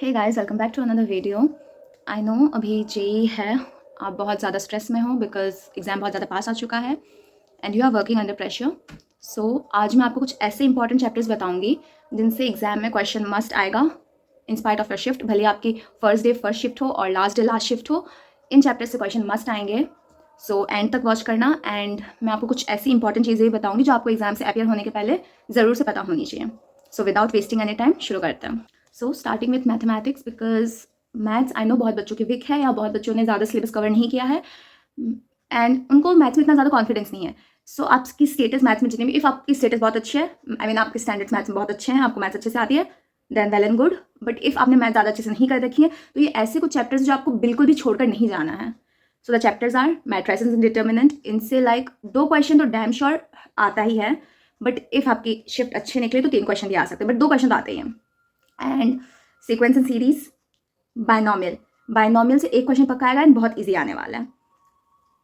Hey guys, welcome back to another video. I know अभी JEE है, आप बहुत ज़्यादा स्ट्रेस में हो बिकॉज एग्ज़ाम बहुत ज़्यादा पास आ चुका है and you are working under pressure. So आज मैं आपको कुछ ऐसे इंपॉर्टेंट चैप्टर्स बताऊंगी जिनसे एग्जाम में क्वेश्चन मस्ट आएगा in spite of your shift. भले आपकी फर्स्ट डे फर्स्ट शिफ्ट हो और लास्ट डे लास्ट शिफ्ट हो, इन चैप्टर्स से क्वेश्चन मस्ट आएंगे। सो एंड तक वॉच करना एंड मैं आपको कुछ ऐसी इंपॉर्टेंट चीज़ें भी बताऊंगी जो आपको एग्जाम से अपियर होने के पहले ज़रूर से पता होनी चाहिए। So without wasting any time शुरू करते हैं। So starting with mathematics because maths I know बहुत बच्चों की वीक है या बहुत बच्चों ने ज़्यादा सिलेबस कवर नहीं किया है एंड उनको मैथ्स में इतना ज़्यादा कॉन्फिडेंस नहीं है। सो आपकी स्टेटस मैथ्स में जितनी भी, इफ़ आपकी स्टेटस बहुत अच्छी है, आई मीन आपके स्टैंडर्ड्स मैथ्स में बहुत अच्छे हैं, आपको मैथ्स अच्छे से आती है, then well and good. But if आपने मैथ ज़्यादा अच्छे से नहीं कर रखी है तो ये ऐसे कुछ चैप्टर्स जो आपको बिल्कुल भी छोड़कर नहीं जाना है। So the chapters are matrices and determinant. इनसे लाइक 2 क्वेश्चन तो डैम श्योर आता ही है, बट इफ़ आपकी शिफ्ट अच्छी निकले तो 3 क्वेश्चन भी आ सकते हैं, बट 2 क्वेश्चन तो आते ही हैं। And sequence and series, binomial से 1 क्वेश्चन पक्का आएगा एंड बहुत ईजी आने वाला है।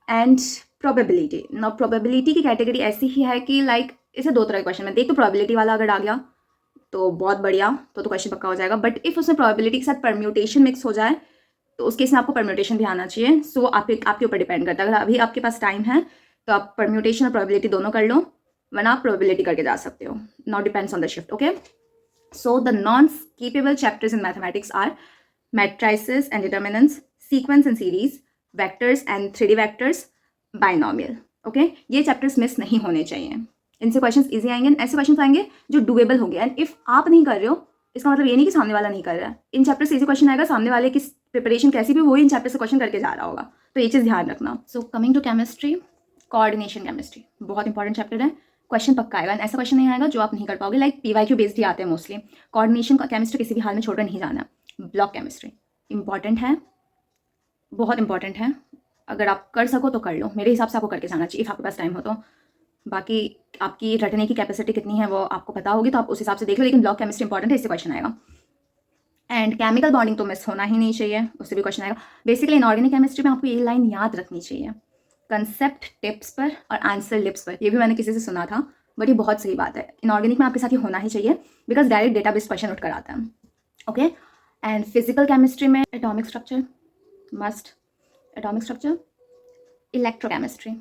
एंड प्रोबेबिलिटी, ना प्रोबेबिलिटी की कैटेगरी ऐसी ही है कि लाइक इसे 2 तरह के क्वेश्चन में देख, तो प्रोबेबिलिटी वाला अगर आ गया तो बहुत बढ़िया, तो क्वेश्चन पक्का हो जाएगा। बट इफ़ उसमें प्रोबेबिलिटी के साथ परम्यूटेशन मिक्स हो जाए तो उस केस में आपको परम्यूटेशन भी आना चाहिए। सो आपके ऊपर डिपेंड करता है। अगर अभी आपके पास टाइम है तो आप परम्यूटेशन और प्रोबेबिलिटी दोनों कर लो, वरना आप प्रोबेबिलिटी करके जा सकते हो। Now depends on the shift. Okay, so the non skippable chapters in mathematics are matrices and determinants, sequence and series, vectors and 3D vectors, binomial. Okay, ये चैप्टर्स मिस नहीं होने चाहिए। इनसे क्वेश्चंस इजी आएंगे, ऐसे क्वेश्चंस आएंगे जो doable होंगे। एंड इफ आप नहीं कर रहे हो इसका मतलब ये नहीं कि सामने वाला नहीं कर रहा है। इन चैप्टर से इजी क्वेश्चन आएगा, सामने वाले की प्रिपरेशन कैसी भी, वो इन चैप्टर से क्वेश्चन करके जा रहा होगा, तो ये चीज़ ध्यान रखना। So coming to chemistry, coordination chemistry बहुत इंपॉर्टेंट चैप्टर है। क्वेश्चन पक्का आएगा, ऐसा क्वेश्चन नहीं आएगा जो आप नहीं कर पाओगे। लाइक PYQ बेस्ड ही आते हैं मोस्टली। कोऑर्डिनेशन का केमिस्ट्री किसी भी हाल में छोड़कर नहीं जाना। ब्लॉक केमिस्ट्री इंपॉर्टेंट है, बहुत इंपॉर्टेंट है। अगर आप कर सको तो कर लो, मेरे हिसाब से आपको करके जाना चाहिए, इफ़ आपके पास टाइम हो तो। बाकी आपकी रटने की कैपेसिटी कितनी है वो आपको पता होगी, तो आप उस हिसाब से देख लो। लेकिन ब्लॉक केमिस्ट्री इंपॉर्टेंट है, इससे क्वेश्चन आएगा। एंड केमिकल बॉन्डिंग तो मिस होना ही नहीं चाहिए, उससे भी क्वेश्चन आएगा। बेसिकली इनऑर्गेनिक केमिस्ट्री में आपको ये लाइन याद रखनी चाहिए, कंसेप्ट टिप्स पर और आंसर लिप्स पर। ये भी मैंने किसी से सुना था, बट ये बहुत सही बात है। इनऑर्गेनिक में आपके साथ ये होना ही चाहिए because direct data based question उठ कर आता है। ओके, एंड फिजिकल केमिस्ट्री में atomic structure must, atomic structure, electrochemistry,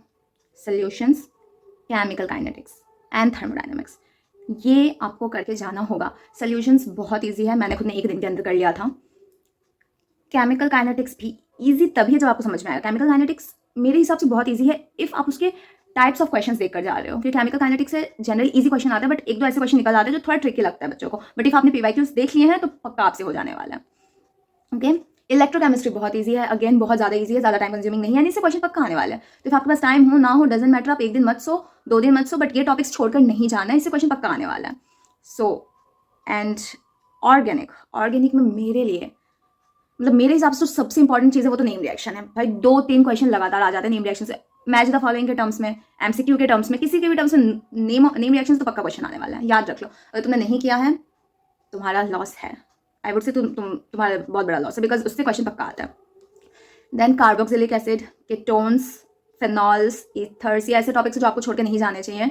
solutions, chemical kinetics and thermodynamics, ये आपको करके जाना होगा। सॉल्यूशंस बहुत इजी है, मैंने खुद ने 1 दिन के अंदर कर लिया था। केमिकल काइनेटिक्स भी इजी तभी है जब आपको समझ में आएगा। केमिकल काइनेटिक्स मेरे हिसाब से बहुत इजी है इफ़ आप उसके टाइप्स ऑफ क्वेश्चंस देख कर जा रहे हो, क्योंकि केमिकल काइनेटिक्स से जनरली इजी क्वेश्चन आता है, बट 1-2 ऐसे क्वेश्चन निकल आते हैं जो थोड़ा ट्रिकी लगता है बच्चों को। बट इफ आपने PYQs देख लिए हैं तो पक्का आपसे हो जाने वाला है। ओके, इलेक्ट्रोकेमिस्ट्री बहुत इजी है, अगेन बहुत ज़्यादा इजी है, ज़्यादा टाइम कंज्यूमिंग नहीं है, इससे क्वेश्चन पक्का आने वाला है। तो इफ आपके पास टाइम हो ना हो डजेंट मैटर, आप 1 दिन मत सो, 2 दिन मत सो, बट ये टॉपिक्स छोड़कर नहीं जाना है, इससे क्वेश्चन पक्का आने वाला है। सो एंड ऑर्गेनिक में मेरे लिए, मतलब मेरे हिसाब से सबसे इंपॉर्टेंट चीज़ है वो तो नेम रिएक्शन है भाई। 2-3 क्वेश्चन लगातार आ जाते हैं नेम रिएक्शन से। मैच द फॉलोइंग के टर्म्स में, MCQ के टर्म्स में, किसी के भी टर्म्स में नेम रिएक्शन से तो पक्का क्वेश्चन आने वाला है, याद रख लो। अगर तुमने नहीं किया है तुम्हारा लॉस है, आई वुड से तुम्हारा बहुत बड़ा लॉस है, बिकॉज उससे क्वेश्चन पक्का आता है। Then carboxylic acid, ketones, phenols, ethers, ये ऐसे टॉपिक्स जो आपको छोड़ के नहीं जाने चाहिए।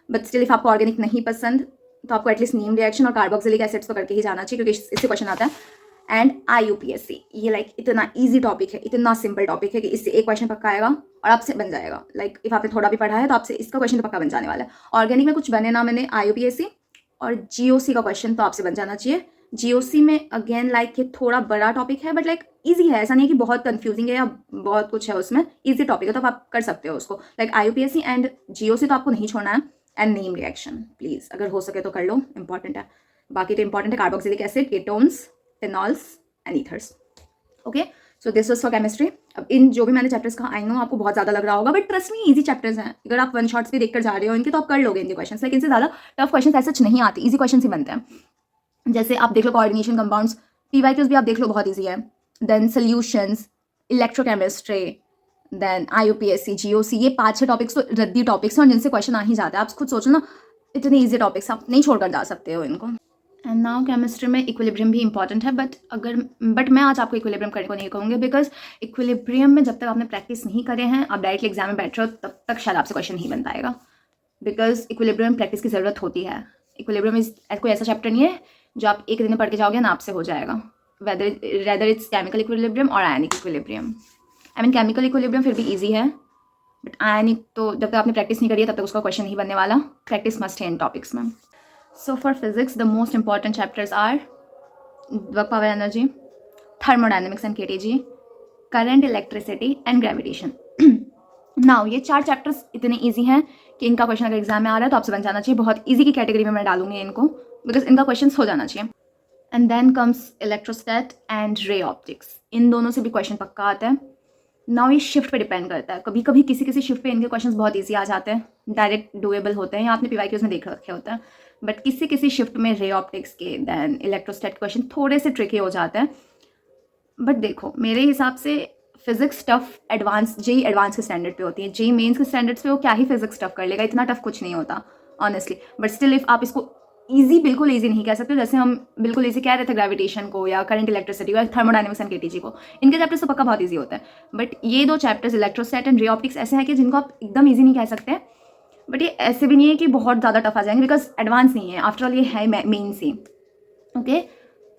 बट स्टिल इफ आपको ऑर्गेनिक नहीं पसंद तो आपको एटलीस्ट नीम रिएक्शन और कार्बोक्सिलिक एसिड्स तो करके ही जाना चाहिए, क्योंकि इससे क्वेश्चन आता है। एंड IUPAC, ये लाइक इतना ईजी टॉपिक है, इतना सिंपल टॉपिक है कि इससे 1 क्वेश्चन पक्का आएगा और आपसे बन जाएगा। लाइक इफ आपने थोड़ा भी पढ़ा है तो आपसे इसका क्वेश्चन तो पक्का बन जाने वाला है। ऑर्गेनिक में कुछ बने ना बने, IUPAC और GOC का क्वेश्चन तो आपसे बन जाना चाहिए। GOC में अगेन लाइक ये थोड़ा बड़ा टॉपिक है, बट लाइक ईजी है, ऐसा नहीं है कि बहुत कंफ्यूजिंग है या बहुत कुछ है उसमें, ईजी टॉपिक है तो आप कर सकते हो उसको। लाइक IUPAC एंड GOC तो आपको नहीं छोड़ना है। एंड नेम रिएक्शन प्लीज़ अगर हो सके तो कर लो, इंपॉर्टेंट है। बाकी तो इंपॉर्टेंट है carboxylic acid, ketones, phenols and ethers. Okay, so this was for chemistry. अब इन जो भी मैंने चैप्टर्स कहा, आई नो आपको बहुत ज़्यादा लग रहा होगा, but trust me easy chapters हैं। अगर आप 1 शॉट्स भी देखकर जा रहे हो इनके तो आप कर लोगे इनके क्वेश्चन। लाइक इनसे ज़्यादा टफ क्वेश्चन ऐसे नहीं आते, ईजी क्वेश्चन ही बनते हैं। जैसे आप देख लो कोऑर्डिनेशन, कंपाउंड्स, PYQs भी आप देख लो बहुत ईजी है। Then solutions, electrochemistry, then IUPAC, GOC, ये 5-6 टॉपिक्स तो रद्दी टॉपिक्स हैं और जिनसे क्वेश्चन आ ही जाता है। आप खुद सोचो ना, इतने ईजी टॉपिक्स आप नहीं छोड़कर जा सकते हो इनको। एंड नाउ केमिस्ट्री में इक्विलिब्रियम भी इंपॉर्टेंट है, बट मैं आज आपको इक्विलिब्रियम करने को नहीं कहूँगी, बिकॉज इक्विलिब्रियम में जब तक आपने प्रैक्टिस नहीं करे हैं, आप डायरेक्टली एग्जाम में बैठ रहे हो, तब तक शायद आपसे क्वेश्चन नहीं बन पाएगा, बिकॉज इक्विलिब्रियम प्रैक्टिस की ज़रूरत होती है। इक्विलिब्रियम कोई ऐसा चैप्टर नहीं है जो आप 1 दिन में पढ़ के जाओगे ना आपसे हो जाएगा। whether it's chemical equilibrium और ionic equilibrium. I mean chemical equilibrium फिर भी easy है, बट आयनिक तो जब तक आपने प्रैक्टिस नहीं करी है तब तक उसका क्वेश्चन नहीं बनने वाला. प्रैक्टिस मस्ट है इन टॉपिक्स में. So for physics the most important chapters are work power energy, thermodynamics and KTG, current, electricity and gravitation. Now ये 4 चैप्टर्स इतने ईजी हैं कि इनका क्वेश्चन अगर एग्जाम में आ रहा है तो आपसे बन जाना चाहिए. बहुत ईजी की कैटेगरी में मैं डालूंगी इनको, बिकॉज इनका क्वेश्चन हो जाना चाहिए. And then comes electrostat and ray optics. इन दोनों से भी क्वेश्चन पक्का आता है. नाउ ये शिफ्ट पे डिपेंड करता है. कभी कभी किसी शिफ्ट पे इनके क्वेश्चंस बहुत ईजी आ जाते हैं, डायरेक्ट डुएबल होते हैं, या आपने पीवाईक्यूज में देख रखे होते हैं. बट किसी शिफ्ट में रे ऑप्टिक्स के देन इलेक्ट्रोस्टैट क्वेश्चन थोड़े से ट्रिकी हो जाते हैं. बट देखो मेरे हिसाब से physics tough advance JEE advance के स्टैंडर्ड पे होती है. जेई मेंस के स्टैंडर्ड्स पे वो क्या ही फिजिक्स टफ कर लेगा, इतना टफ कुछ नहीं होता ऑनेस्टली. बट स्टिल इफ आप इसको ईजी, बिल्कुल ईजी नहीं कह सकते, जैसे हम बिल्कुल ईजी कह रहे थे ग्रेविटेशन को या करंट, इलेक्ट्रिसिटी या थर्मोडायनेमिक्स एंड केटीजी को, इनके चैप्टर्स तो पक्का बहुत ईजी होता है. बट ये 2 चैप्टर्स इलेक्ट्रोस्टैट एंड रे ऑप्टिक्स ऐसे हैं कि जिनको आप एकदम ईजी नहीं कह सकते. बट ये ऐसे भी नहीं है कि बहुत ज़्यादा टफ आ जाएंगे, बिकॉज एडवांस नहीं है. आफ्टर ऑल ये है मेन सी. ओके,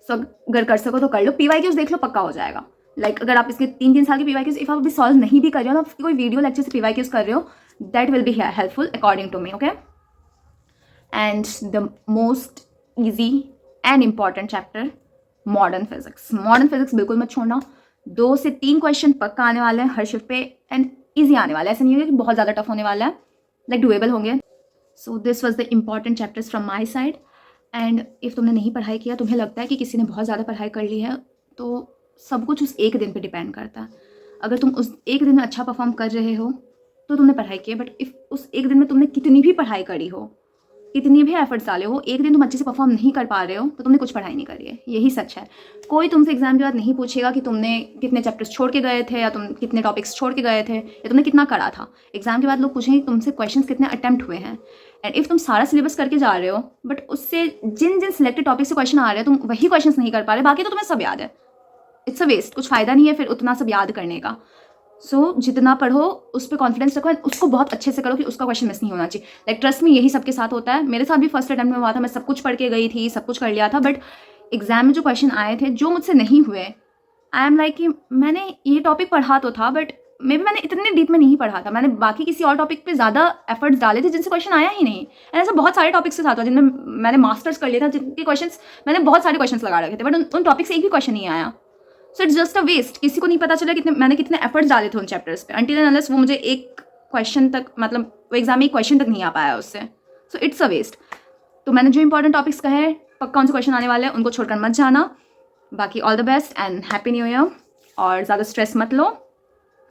सो अगर कर सको तो कर लो. पीवाईक्यूज देख लो, पक्का हो जाएगा. लाइक अगर आप इसके 3-3 साल के पीवाईक्यूज इफ आप अभी सॉल्व नहीं भी कर रहे हो, तो कोई वीडियो लेक्चर से पीवाईक्यूज कर रहे हो, that will be helpful according to me. Okay, and the most easy and important chapter modern physics. Modern physics बिल्कुल मत छोड़ना. 2 से 3 क्वेश्चन पक्का आने वाले हैं हर शिफ्ट पे, एंड ईजी आने वाला है. ऐसा नहीं होगा कि बहुत ज़्यादा टफ होने वाला है, लाइक डुएबल होंगे. So this was the important chapters from my side. And if तुमने नहीं पढ़ाई किया, तुम्हें लगता है कि किसी ने बहुत ज़्यादा पढ़ाई कर ली है, तो सब कुछ उस एक दिन पे डिपेंड करता है. अगर तुम उस एक दिन में अच्छा परफॉर्म कर रहे हो तो तुमने पढ़ाई की है. बट इफ़ उस एक दिन में तुमने कितनी भी पढ़ाई करी हो, कितनी भी एफर्ट्स डाले हो, एक दिन तुम अच्छे से परफॉर्म नहीं कर पा रहे हो, तो तुमने कुछ पढ़ाई नहीं करी है. यही सच है. कोई तुमसे एग्जाम के बाद नहीं पूछेगा कि तुमने कितने चैप्टर्स छोड़ के गए थे, या तुम कितने टॉपिक्स छोड़ के गए थे, या तुमने कितना करा था. एग्जाम के बाद लोग पूछेंगे तुमसे क्वेश्चंस कितने अटेम्प्ट हुए हैं. एंड इफ़ तुम सारा सिलेबस करके जा रहे हो, बट उससे जिन सिलेक्टेड टॉपिक से क्वेश्चन आ रहे हैं तुम वही क्वेश्चन नहीं कर पा रहे, बाकी तो तुम्हें सब याद है, इट्स अ वेस्ट. कुछ फ़ायदा नहीं है फिर उतना सब याद करने का. सो जितना पढ़ो उस पर कॉन्फिडेंस रखो, उसको बहुत अच्छे से करो कि उसका क्वेश्चन मिस नहीं होना चाहिए. लाइक ट्रस्ट में यही सबके साथ होता है. मेरे साथ भी फर्स्ट अटेम्प्ट में हुआ था. मैं सब कुछ पढ़ के गई थी, सब कुछ कर लिया था, बट एग्जाम में जो क्वेश्चन आए थे जो मुझसे नहीं हुए, आई एम लाइक कि मैंने ये टॉपिक पढ़ा तो था, बट मे बी मैंने इतने डीप में नहीं पढ़ा था. मैंने बाकी किसी और टॉपिक पे ज़्यादा एफर्ट्स डाले थे जिनसे क्वेश्चन आया ही नहीं. एंड ऐसा बहुत सारे टॉपिक्स के साथ हुआ जिनमें मैंने मास्टर्स कर लिया था, जिनके क्वेश्चन मैंने बहुत सारे क्वेश्चन लगा रखे थे, बट उन टॉपिक से एक भी क्वेश्चन नहीं आया. So it's just a waste. किसी को नहीं पता चला मैंने कितने एफर्ट्स डाले थे उन चैप्टर्स पे, अनटिल एंड अनलेस वो मुझे एक क्वेश्चन तक, मतलब वो एग्जाम में एक क्वेश्चन तक नहीं आ पाया उससे. So it's a waste. तो मैंने जो इंपॉर्टेंट टॉपिक्स कहे हैं, पक्का उनसे क्वेश्चन आने वाले हैं, उनको छोड़कर मत जाना. बाकी all the best and happy new year. और ज़्यादा स्ट्रेस मत लो,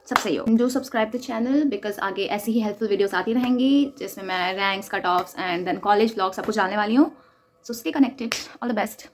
सब सही हो. Do subscribe the channel, because आगे ऐसी ही हेल्पफुल वीडियोस आती रहेंगी जिसमें मैं ranks, cut offs and then college vlog सब कुछ डालने वाली हूँ. So stay connected. All the best.